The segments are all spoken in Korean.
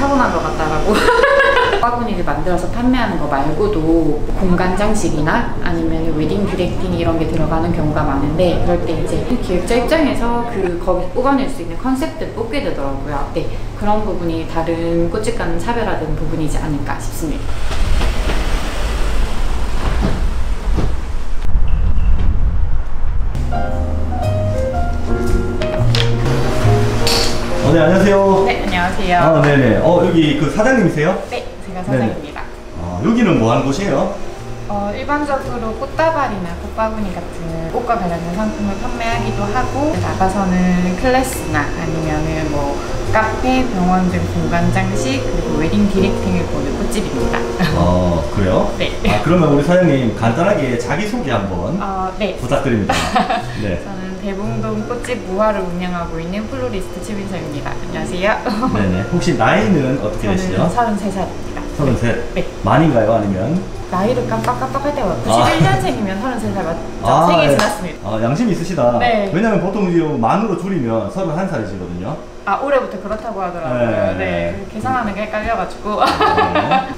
타고난 것 같다라고. 꽃바구니를 만들어서 판매하는 거 말고도 공간 장식이나 아니면 웨딩 디렉팅 이런 게 들어가는 경우가 많은데, 그럴 때 이제 기획자 입장에서 거기서 뽑아낼 수 있는 컨셉들을 뽑게 되더라고요. 네, 그런 부분이 다른 꽃집과는 차별화되는 부분이지 않을까 싶습니다. 네, 안녕하세요. 네, 안녕하세요. 네네. 여기 그 사장님이세요? 네, 제가 사장입니다. 여기는 뭐 하는 곳이에요? 일반적으로 꽃다발이나 꽃바구니 같은 꽃과 관련된 상품을 판매하기도 하고, 나가서는 클래스나 아니면은 뭐 카페, 병원 등 공간 장식, 그리고 웨딩 디렉팅을 보는 꽃집입니다. 그래요? 네. 그러면 우리 사장님 간단하게 자기소개 한번 네. 부탁드립니다. 네. 저는 대봉동 꽃집 무화를 운영하고 있는 플로리스트 최민서입니다. 안녕하세요. 네네. 혹시 나이는 어떻게 되시죠? 저는 33살입니다. 33? 네. 만인가요? 아니면? 나이를 깜빡깜빡할 때가 91년생이면 33살 맞죠? 생일 지났습니다. 양심이 있으시다. 네. 왜냐면 보통 이제 만으로 줄이면 31살이시거든요. 올해부터 그렇다고 하더라고요. 네. 계산하는 게 헷갈려가지고.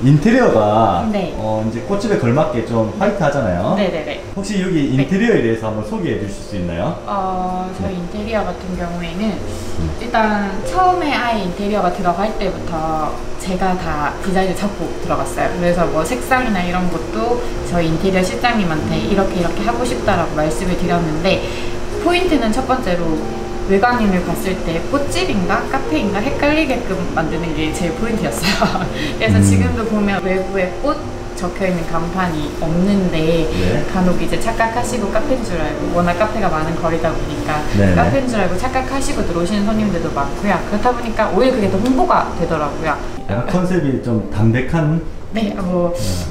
인테리어가 네. 이제 꽃집에 걸맞게 좀 화이트하잖아요. 네네네. 혹시 여기 인테리어에 대해서 한번 소개해 주실 수 있나요? 저희 인테리어 같은 경우에는 일단 처음에 아예 인테리어가 들어갈 때부터 제가 다 디자인을 잡고 들어갔어요. 그래서 뭐 색상이나 이런 것도 저희 인테리어 실장님한테 이렇게 하고 싶다라고 말씀을 드렸는데, 포인트는 첫 번째로 외관인을 봤을 때 꽃집인가 카페인가 헷갈리게끔 만드는 게 제일 포인트였어요. 그래서 지금도 보면 외부에 꽃 적혀있는 간판이 없는데, 네. 간혹 이제 착각하시고 카페인 줄 알고, 워낙 카페가 많은 거리다 보니까 네네. 카페인 줄 알고 착각하시고 들어오시는 손님들도 많고요. 그렇다 보니까 오히려 그게 더 홍보가 되더라고요. 약간 컨셉이 좀 담백한? 네,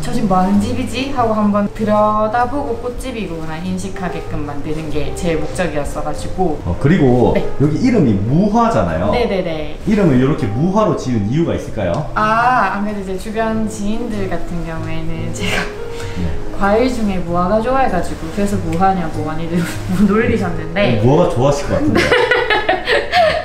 저 지금 뭐 하는 집이지? 하고 한번 들여다보고 꽃집이구나 인식하게끔 만드는 게 제 목적이었어가지고. 그리고 네. 여기 이름이 무화잖아요. 네네네. 이름을 이렇게 무화로 지은 이유가 있을까요? 아무래도 이제 주변 지인들 같은 경우에는 제가 과일 중에 무화과 좋아해가지고 그래서 무화냐고 많이들 놀리셨는데, 무화과 좋아하실 것 같은데.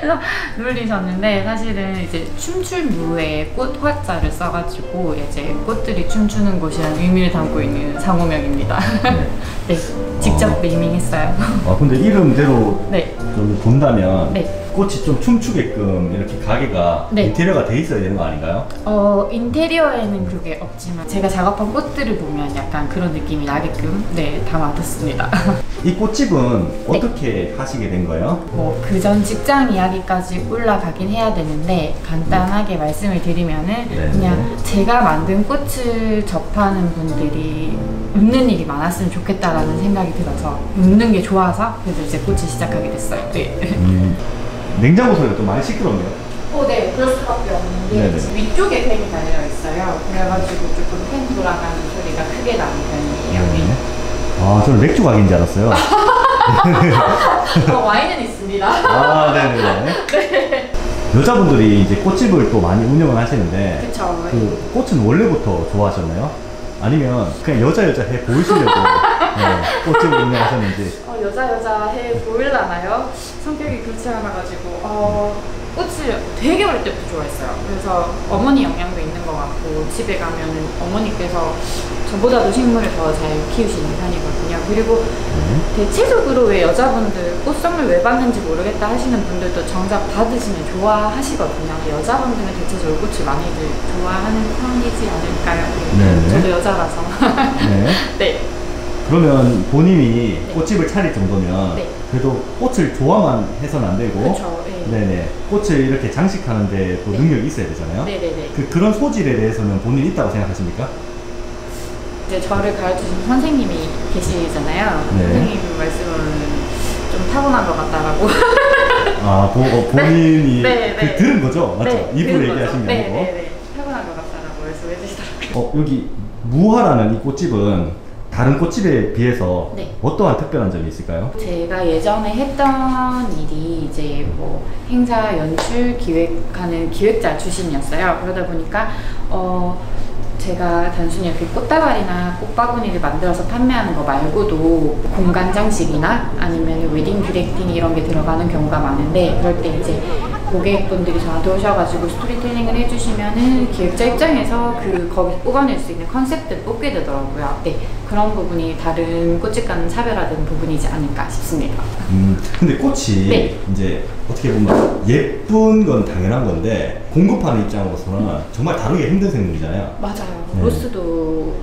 그래서 놀리셨는데, 사실은 이제 춤출 무에 꽃 화자를 써가지고 이제 꽃들이 춤추는 곳이라는 의미를 담고 있는 상호명입니다. 네, 직접 네이밍했어요. 근데 이름대로 네. 좀 본다면 네. 꽃이 좀 춤추게끔 이렇게 가게가 네. 인테리어가 돼 있어야 되는 거 아닌가요? 인테리어에는 그게 없지만 제가 작업한 꽃들을 보면 약간 그런 느낌이 나게끔 담아뒀습니다. 이 꽃집은 어떻게 하시게 된 거예요? 그전 직장 이야기까지 올라가긴 해야 되는데, 간단하게 말씀을 드리면은 그냥 제가 만든 꽃을 접하는 분들이 웃는 일이 많았으면 좋겠다라는 생각이 들어서, 웃는 게 좋아서 그래서 이제 꽃을 시작하게 됐어요. 네. 냉장고 소리가 좀 많이 시끄럽네요. 네, 그럴 수밖에 없는 게 위쪽에 팬이 달려 있어요. 그래가지고 조금 팬 돌아가는 소리가 크게 나는 편이에요. 저는 맥주 가게인 줄 알았어요. 와인은 있습니다. 네네네. 네. 여자분들이 이제 꽃집을 또 많이 운영을 하시는데, 그쵸. 그 꽃은 원래부터 좋아하셨나요? 아니면 그냥 여자 해 보이시려고 꽃집을 운영하셨는지? 여자 해 보일라나요? 성격이 그렇지 않아가지고 꽃을 되게 어릴 때부터 좋아했어요. 그래서 어머니 영향도 있는 것 같고, 집에 가면은 어머니께서 저보다도 식물을 더 잘 키우시는 편이거든요. 그리고 대체적으로 왜 여자분들 꽃 선물 왜 받는지 모르겠다 하시는 분들도 정작 받으시면 좋아하시거든요. 여자분들은 대체적으로 꽃을 많이들 좋아하는 편이지 않을까요? 네네. 저도 여자라서. 네. 그러면 본인이 꽃집을 차릴 정도면 그래도 꽃을 좋아만 해서는 안 되고, 그쵸. 네네. 꽃을 이렇게 장식하는데 또 능력이 있어야 되잖아요. 네네네. 그런 소질에 대해서는 본인이 있다고 생각하십니까? 이제 저를 가르쳐준 선생님이 계시잖아요. 선생님 말씀은 좀 타고난 것 같다라고. 본인이 들은 거죠? 맞죠? 입으로 얘기하신 게 아니고. 네네네. 타고난 것 같다라고 말씀해 주시더라고요. 여기 무화라는 이 꽃집은 다른 꽃집에 비해서 어떠한 특별한 점이 있을까요? 제가 예전에 했던 일이 이제 행사 연출 기획하는 기획자 출신이었어요. 그러다 보니까 제가 단순히 이렇게 꽃다발이나 꽃바구니를 만들어서 판매하는 거 말고도 공간 장식이나 아니면 웨딩 디렉팅 이런 게 들어가는 경우가 많은데, 그럴 때 이제 고객분들이 저한테 오셔가지고 스토리텔링을 해주시면은 기획자 입장에서 거기 뽑아낼 수 있는 컨셉들 뽑게 되더라고요. 네, 그런 부분이 다른 꽃집과는 차별화된 부분이지 않을까 싶습니다. 근데 꽃이 네. 이제 어떻게 보면 예쁜 건 당연한 건데 공급하는 입장으로서는 정말 다루기 힘든 생물이잖아요. 맞아요. 네. 로스도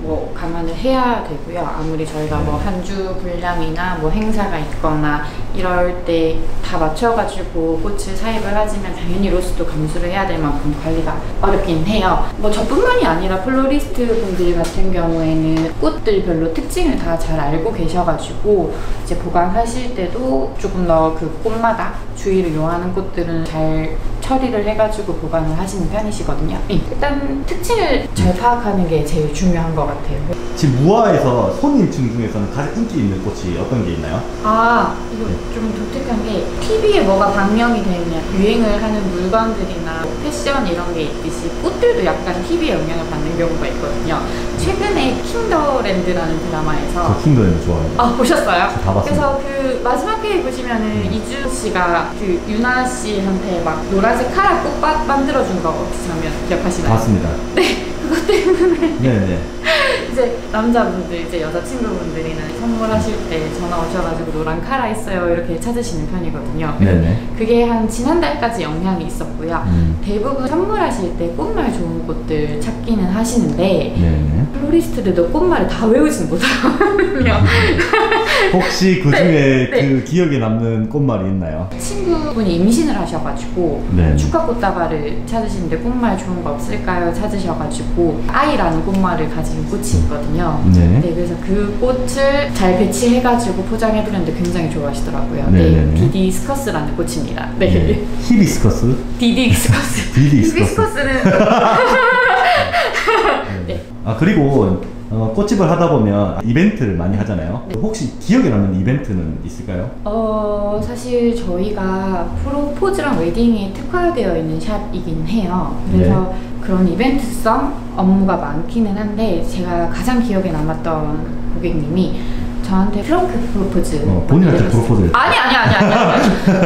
뭐 감안을 해야 되고요. 아무리 저희가 네. 뭐 한 주 분량이나 뭐 행사가 있거나 이럴 때 다 맞춰가지고 꽃을 사입을 하지만 당연히 로스도 감수를 해야 될 만큼 관리가 어렵긴 해요. 뭐 저뿐만이 아니라 플로리스트 분들 같은 경우에는 꽃들별로 특징을 다 잘 알고 계셔가지고 이제 보관하실 때도 조금 더 그 꽃마다 주의를 요하는 꽃들은 잘 처리를 해가지고 보관을 하시는 편이시거든요. 일단 특징을 잘 파악하는 게 제일 중요한 것 같아요. 지금 무화에서 손님층 중에서는 가장 인기 있는 꽃이 어떤 게 있나요? 아, 이거 좀 독특한 게 TV에 뭐가 방영이 되면 유행을 하는 물건들이나 패션 이런 게 있듯이 꽃들도 약간 TV에 영향을 받는 경우가 있거든요. 최근에 킹더랜드라는 드라마에서 저 킹더랜드 좋아해요. 아, 보셨어요? 다 봤습니다. 그래서 그 마지막 회에 보시면은 이주 씨가 그 유나 씨한테 막 노란색 카라 꽃밭 만들어준 거 혹시 장면 기억하시나요? 봤습니다. 네, 그것 때문에 네네. 이제 남자분들, 이제 여자친구분들이나 선물하실 때 전화 오셔가지고 노란 카라 있어요 이렇게 찾으시는 편이거든요. 네네. 그게 한 지난달까지 영향이 있었고요. 대부분 선물하실 때 꽃말 좋은 꽃들 찾기는 하시는데 네네. 플로리스트들도 꽃말을 다 외우지는 못하거든요. 혹시 그 중에 네, 네. 그 기억에 남는 꽃말이 있나요? 친구분이 임신을 하셔가지고 네. 축하 꽃다발을 찾으시는데 꽃말 좋은 거 없을까요? 찾으셔가지고 아이라는 꽃말을 가진 꽃이 있거든요. 네. 네, 그래서 그 꽃을 잘 배치해가지고 포장해드렸는데 굉장히 좋아하시더라고요. 네, 네, 네. 디디스커스라는 꽃입니다. 네. 네. 히비스커스? 디디스커스. 디디스커스. 히비스커스는 네. 아, 그리고 꽃집을 하다 보면 이벤트를 많이 하잖아요. 네. 혹시 기억에 남는 이벤트는 있을까요? 사실 저희가 프로포즈랑 웨딩에 특화되어 있는 샵이긴 해요. 그래서 그런 이벤트성 업무가 많기는 한데 제가 가장 기억에 남았던 고객님이 저한테 트렁크 프로포즈 본인한테 프로포즈를 아니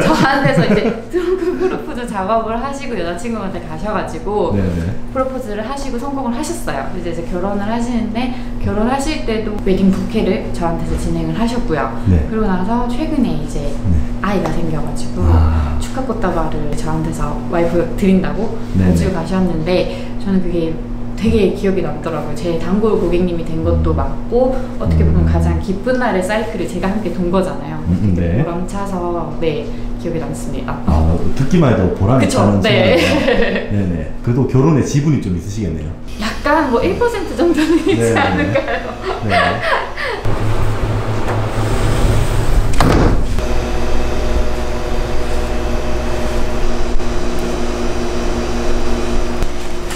저한테서 이제 트렁크 프로포즈 작업을 하시고 여자친구한테 가셔가지고 네네. 프로포즈를 하시고 성공을 하셨어요. 이제 결혼을 하시는데 결혼하실 때도 웨딩 부케를 저한테서 진행을 하셨고요. 네. 그러고 나서 최근에 이제 아이가 생겨가지고 축하 꽃다발을 저한테서 와이프 드린다고 네네. 가지고 가셨는데 저는 그게 되게 기억이 남더라고요. 제 단골 고객님이 된 것도 맞고 어떻게 보면 가장 기쁜 날의 사이클을 제가 함께 돈 거잖아요. 네. 보람차서 네, 기억에 남습니다. 아, 듣기만 해도 보람이 그쵸, 차는 네. 순간이네요. 네네. 그래도 결혼에 지분이 좀 있으시겠네요. 약간 뭐 1% 정도는 있지 네네. 않을까요? 네.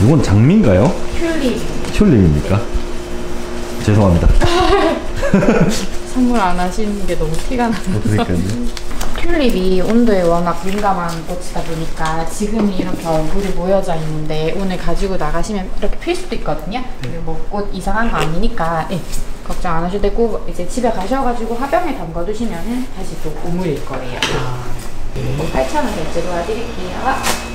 이건 장미인가요? 튤립. 튤립입니까? 죄송합니다. 선물 안 하시는 게 너무 티가 나서. 그러니까요. 튤립이 온도에 워낙 민감한 꽃이다 보니까 지금 이렇게 얼굴이 모여져 있는데 오늘 가지고 나가시면 이렇게 필 수도 있거든요. 그리고 뭐 꽃 이상한 거 아니니까 네, 걱정 안 하셔도 되고 이제 집에 가셔가지고 화병에 담궈 두시면은 다시 또 오물일 거예요. 8,000원 결제 도와드릴게요.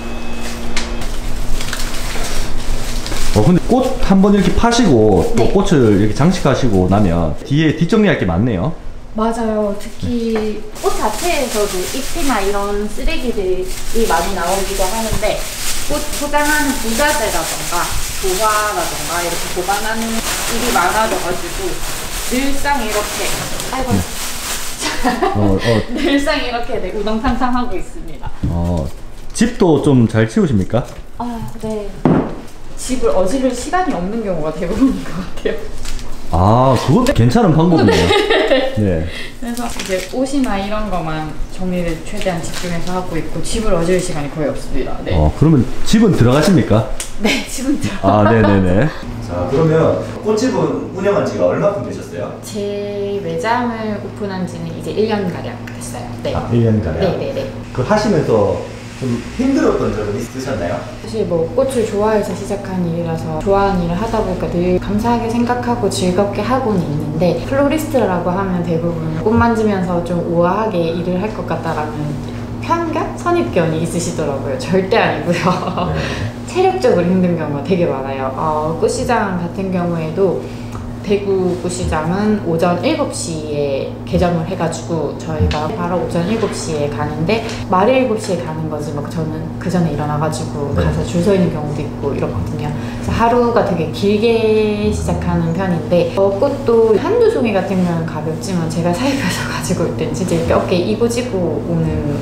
근데 꽃 한번 이렇게 파시고 또 네. 꽃을 이렇게 장식하시고 나면 뒤에 뒷정리할 게 많네요. 맞아요. 특히 꽃 자체에서도 잎이나 이런 쓰레기들이 많이 나오기도 하는데 꽃 포장하는 부자재라던가 조화라던가 이렇게 보관하는 일이 많아져가지고 늘상 이렇게 늘상 이렇게 네, 우당탕탕하고 있습니다. 집도 좀 잘 치우십니까? 아, 네. 집을 어지를 시간이 없는 경우가 대부분인 것 같아요. 아, 그것도 괜찮은 방법이네요. 네. 그래서 이제 옷이나 이런 거만 정리를 최대한 집중해서 하고 있고 집을 어질 시간이 거의 없습니다. 네. 그러면 집은 들어가십니까? 네, 집은 들어. 아, 네네네. 자, 그러면 꽃집은 운영한 지가 얼마큼 되셨어요? 제 매장을 오픈한 지는 이제 1년가량 됐어요. 네. 아, 1년가량? 네네네. 그 하시면서 좀 힘들었던 점은 있으셨나요? 사실 뭐 꽃을 좋아해서 시작한 일이라서 좋아하는 일을 하다 보니까 늘 감사하게 생각하고 즐겁게 하고는 있는데 플로리스트라고 하면 대부분 꽃 만지면서 좀 우아하게 일을 할 것 같다라는 편견? 선입견이 있으시더라고요. 절대 아니고요. 체력적으로 힘든 경우가 되게 많아요. 꽃시장 같은 경우에도 대구 꽃시장은 오전 7시에 개점을 해가지고 저희가 바로 오전 7시에 가는데 말일 7시에 가는 거지 막 저는 그 전에 일어나가지고 가서 줄 서 있는 경우도 있고 이렇거든요. 그래서 하루가 되게 길게 시작하는 편인데 꽃도 한두 송이 같은 경우는 가볍지만 제가 사입해서 가지고 올 땐 진짜 이렇게 어깨에 이고지고 오는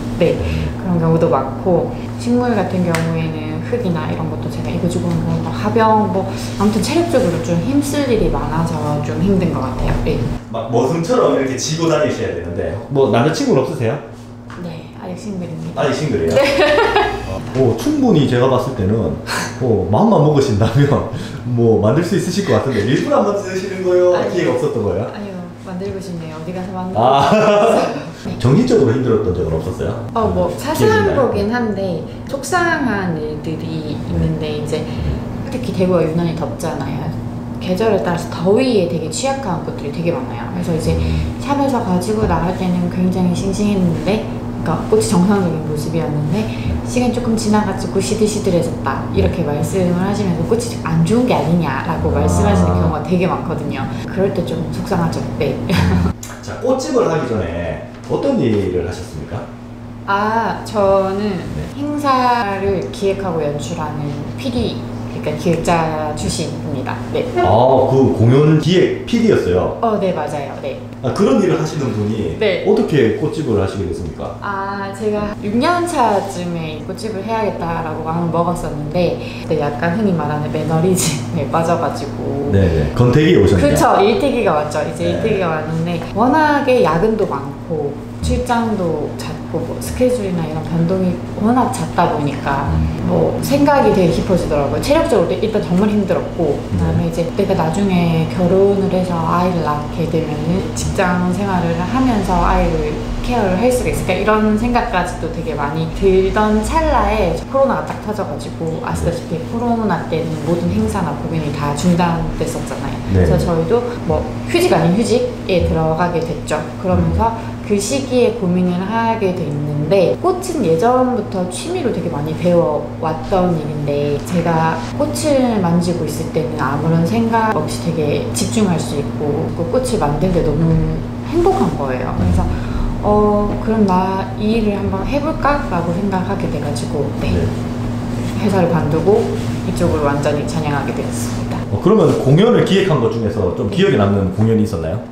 그런 경우도 많고 식물 같은 경우에는 흙이나 이런 것도 제가 이고지고 오는 경우도 화병 아무튼 체력적으로 좀 힘쓸 일이 많아서 좀 힘든 것 같아요. 막 머슴처럼 이렇게 지고 다니셔야 되는데 뭐 남자친구는 없으세요? 네, 아직 싱글입니다. 아직 싱글이에요? 충분히 제가 봤을 때는 마음만 먹으신다면 뭐 만들 수 있으실 것 같은데 일부러 안 만드시는 거예요? 기회가 없었던 거예요? 아니요, 만들고 싶네요. 어디 가서 만들고 정신적으로 힘들었던 적은 없었어요? 뭐 사소한 거긴 한데 속상한 일들이 있는데 이제 특히 대구가 유난히 덥잖아요. 계절에 따라서 더위에 되게 취약한 꽃들이 되게 많아요. 그래서 이제 샵에서 가지고 나갈 때는 굉장히 싱싱했는데 그러니까 꽃이 정상적인 모습이었는데 시간이 조금 지나가지고 시들시들해졌다 이렇게 말씀을 하시면서 꽃이 안 좋은 게 아니냐라고 말씀하시는 경우가 되게 많거든요. 그럴 때 좀 속상하죠. 자, 꽃집을 하기 전에 어떤 일을 하셨습니까? 저는 행사를 기획하고 연출하는 PD, 그러니까 기획자 출신입니다. 그 공연 기획 PD였어요? 네, 맞아요. 그런 일을 하시는 분이 어떻게 꽃집을 하시게 됐습니까? 제가 6년 차쯤에 꽃집을 해야겠다라고 마음을 먹었었는데 그때 약간 흔히 말하는 매너리즘에 빠져가지고 건태기에 오셨네요. 그쵸, 일태기가 왔죠. 이제 일태기가 왔는데 워낙에 야근도 많고 출장도 잦고 스케줄이나 이런 변동이 워낙 잦다 보니까 생각이 되게 깊어지더라고요. 체력적으로 일단 정말 힘들었고 그다음에 이제 내가 나중에 결혼을 해서 아이를 낳게 되면은 직장 생활을 하면서 아이를 케어를 할 수가 있을까 이런 생각까지도 되게 많이 들던 찰나에 코로나가 딱 터져가지고 아시다시피 코로나 때는 모든 행사나 공연이 다 중단됐었잖아요. 그래서 저희도 휴직 아닌 휴직에 들어가게 됐죠. 그러면서 그 시기에 고민을 하게 됐는데 꽃은 예전부터 취미로 되게 많이 배워왔던 일인데 제가 꽃을 만지고 있을 때는 아무런 생각 없이 되게 집중할 수 있고 그 꽃을 만들 때 너무 행복한 거예요. 그래서 그럼 나 이 일을 한번 해볼까? 라고 생각하게 돼가지고 회사를 관두고 이쪽으로 완전히 전향하게 되었습니다. 그러면 공연을 기획한 것 중에서 좀 기억에 남는 공연이 있었나요?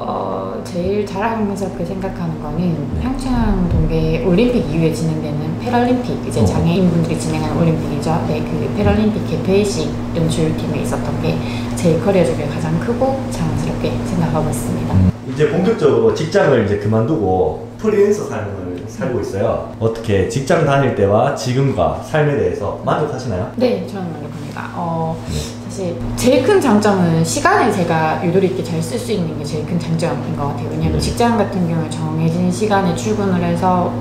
제일 자랑스럽게 생각하는 거는 평창 동계 올림픽 이후에 진행되는 패럴림픽, 이제 장애인분들이 진행하는 올림픽이죠. 그 패럴림픽 개회식 연출팀에 있었던 게 제 커리어 중에 가장 크고 자랑스럽게 생각하고 있습니다. 이제 본격적으로 직장을 이제 그만두고 프리랜서 삶을 살고 있어요. 어떻게 직장 다닐 때와 지금과 삶에 대해서 만족하시나요? 네, 저는 만족합니다. 사실 제일 큰 장점은 시간을 제가 유도리 있게 잘 쓸 수 있는 게 제일 큰 장점인 것 같아요. 왜냐면 직장 같은 경우에 정해진 시간에 출근을 해서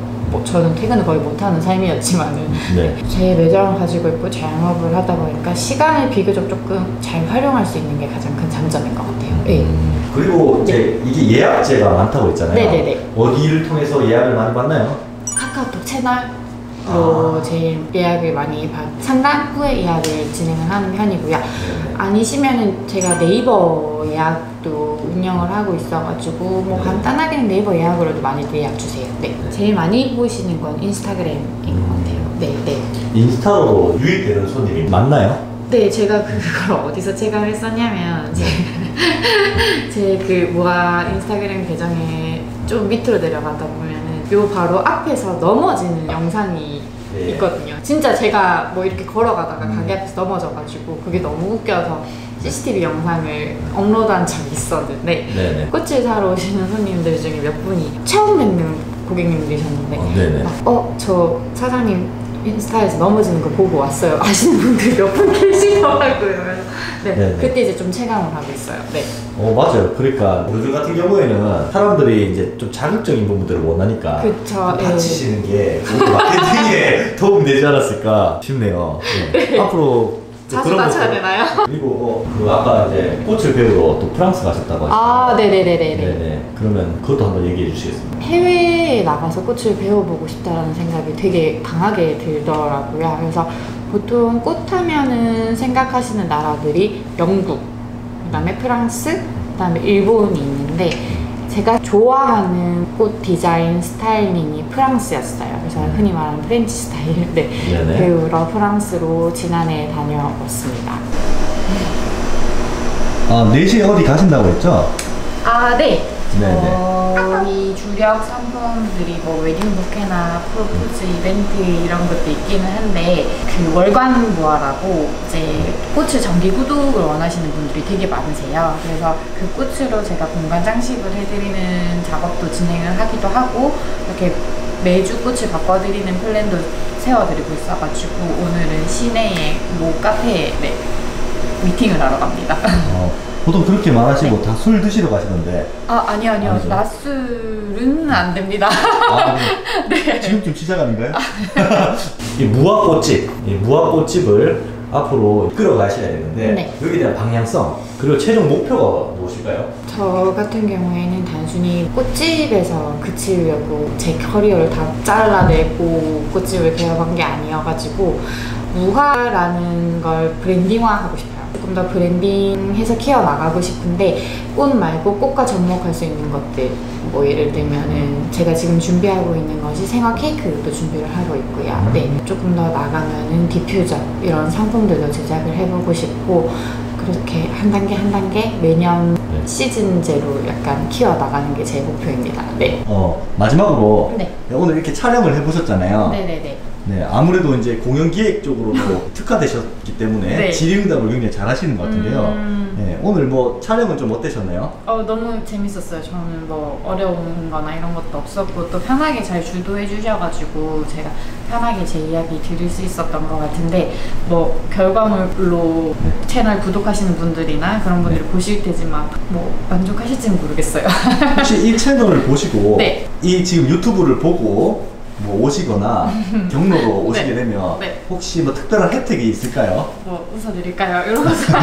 저는 퇴근을 거의 못하는 삶이었지만은 제 매장을 가지고 있고 자영업을 하다 보니까 시간을 비교적 조금 잘 활용할 수 있는 게 가장 큰 장점인 것 같아요. 그리고 이제 이게 예약제가 많다고 했잖아요. 어디를 통해서 예약을 많이 받나요? 카카오톡 채널로 제일 예약을 많이 상담 후에 예약을 진행을 하는 편이고요. 아니시면은 제가 네이버 예약도 운영을 하고 있어가지고 간단하게는 네이버 예약으로도 많이들 예약 주세요. 제일 많이 보시는 건 인스타그램인 것 같아요. 인스타로 유입되는 손님이 많나요? 제가 그걸 어디서 체감을 했었냐면 제 인스타그램 계정에 좀 밑으로 내려가다 보면은 요 바로 앞에서 넘어지는 영상이 있거든요. 진짜 제가 이렇게 걸어가다가 가게 앞에서 넘어져가지고 그게 너무 웃겨서 CCTV 영상을 업로드한 적이 있었는데 꽃을 사러 오시는 손님들 중에 몇 분이 처음 뵙는 고객님들이셨는데 저 사장님 인스타에서 넘어지는 거 보고 왔어요 하시는 분들 몇 분 계시더라고요. 그때 이제 좀 체감을 하고 있어요. 맞아요. 그러니까 요즘 같은 경우에는 사람들이 이제 좀 자극적인 부분들을 원하니까 다치시는 게 마케팅에 도움이 되지 않았을까 싶네요. 앞으로 자주 그런 낮춰야 것도- 되나요? 그리고 그 아까 이제 꽃을 배우러 또 프랑스 가셨다고 하셨잖아요. 아, 네네네네네. 네네. 그러면 그것도 한번 얘기해 주시겠습니까? 해외에 나가서 꽃을 배워보고 싶다라는 생각이 되게 강하게 들더라고요. 그래서 보통 꽃 하면은 생각하시는 나라들이 영국, 그다음에 프랑스, 그다음에 일본이 있는데 제가 좋아하는 꽃 디자인 스타일링이 프랑스였어요. 그래서 흔히 말하는 프렌치 스타일 네네. 배우러 프랑스로 지난해 다녀왔습니다. 아, 4시에 어디 가신다고 했죠? 아, 네. 네네. 저희 주력 상품들이 뭐 웨딩 부케나 프로포즈 이벤트 이런 것도 있기는 한데 그 월관 무화라고 이제 꽃을 정기 구독을 원하시는 분들이 되게 많으세요. 그래서 그 꽃으로 제가 공간 장식을 해드리는 작업도 진행을 하기도 하고 이렇게 매주 꽃을 바꿔드리는 플랜도 세워드리고 있어가지고 오늘은 시내의 모 카페에 미팅을 하러 갑니다. 보통 그렇게 말하시고 네. 다 술 드시러 가시던데. 아, 아니요. 아니죠? 낮술은 안 됩니다. 아, 네. 지금쯤 시작 아닌가요? 이 무화꽃집, 이 무화꽃집을 앞으로 이끌어 가셔야 되는데 네. 여기에 대한 방향성 그리고 최종 목표가 무엇일까요? 저 같은 경우에는 단순히 꽃집에서 그치려고 제 커리어를 다 잘라내고 꽃집을 개업한 게 아니어가지고 무화라는 걸 브랜딩화하고 싶어요. 조금 더 브랜딩해서 키워나가고 싶은데 꽃 말고 꽃과 접목할 수 있는 것들 뭐 예를 들면은 제가 지금 준비하고 있는 것이 생화 케이크도 준비를 하고 있고요. 네, 조금 더 나가면은 디퓨저 이런 상품들도 제작을 해보고 싶고 그렇게 한 단계 한 단계 매년 네. 시즌제로 약간 키워나가는 게 제 목표입니다. 네. 마지막으로 네. 오늘 이렇게 촬영을 해보셨잖아요. 네네네. 네, 아무래도 이제 공연 기획 쪽으로도 특화되셨기 때문에 네. 질의응답을 굉장히 잘하시는 것 같은데요. 네, 오늘 뭐 촬영은 좀 어떠셨나요? 너무 재밌었어요. 저는 뭐 어려운 거나 이런 것도 없었고 또 편하게 잘 주도해 주셔가지고 제가 편하게 제 이야기 들을 수 있었던 것 같은데 뭐 결과물로 채널 구독하시는 분들이나 그런 분들이 보실 테지만 뭐 만족하실지는 모르겠어요. 혹시 이 채널을 보시고 네. 이 지금 유튜브를 보고 뭐 오시거나 경로로 오시게 네. 되면 네. 혹시 뭐 특별한 혜택이 있을까요? 뭐 웃어드릴까요? 이러면서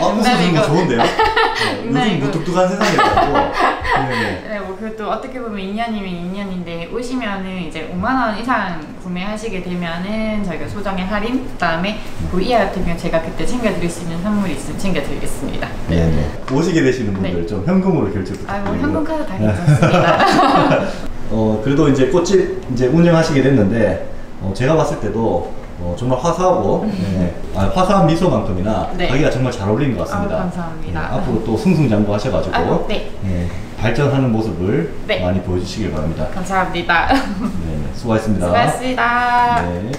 웃어주는 거 좋은데요? 네, 요즘 이거- 무뚝뚝한 세상이라고. 네. 네, 뭐 그것도 어떻게 보면 2년이면 2년인데 오시면은 이제 5만 원 이상 구매하시게 되면은 저희가 소정의 할인, 그다음에 그 이하 같은 경우 제가 그때 챙겨드릴 수 있는 선물이 있으면 챙겨드리겠습니다. 네네. 오시게 되시는 분들 네. 좀 현금으로 결제 아, 부탁드리고. 뭐 현금 카드 다 괜찮습니다. 그래도 이제 꽃집 이제 운영하시게 됐는데 제가 봤을 때도 정말 화사하고 화사한 미소만큼이나 네. 가기가 정말 잘 어울리는 것 같습니다. 아유, 감사합니다. 앞으로 또 승승장구하셔가지고 아유, 네. 발전하는 모습을 네. 많이 보여주시길 바랍니다. 감사합니다. 네, 수고하셨습니다. 수고하셨습니다. 네.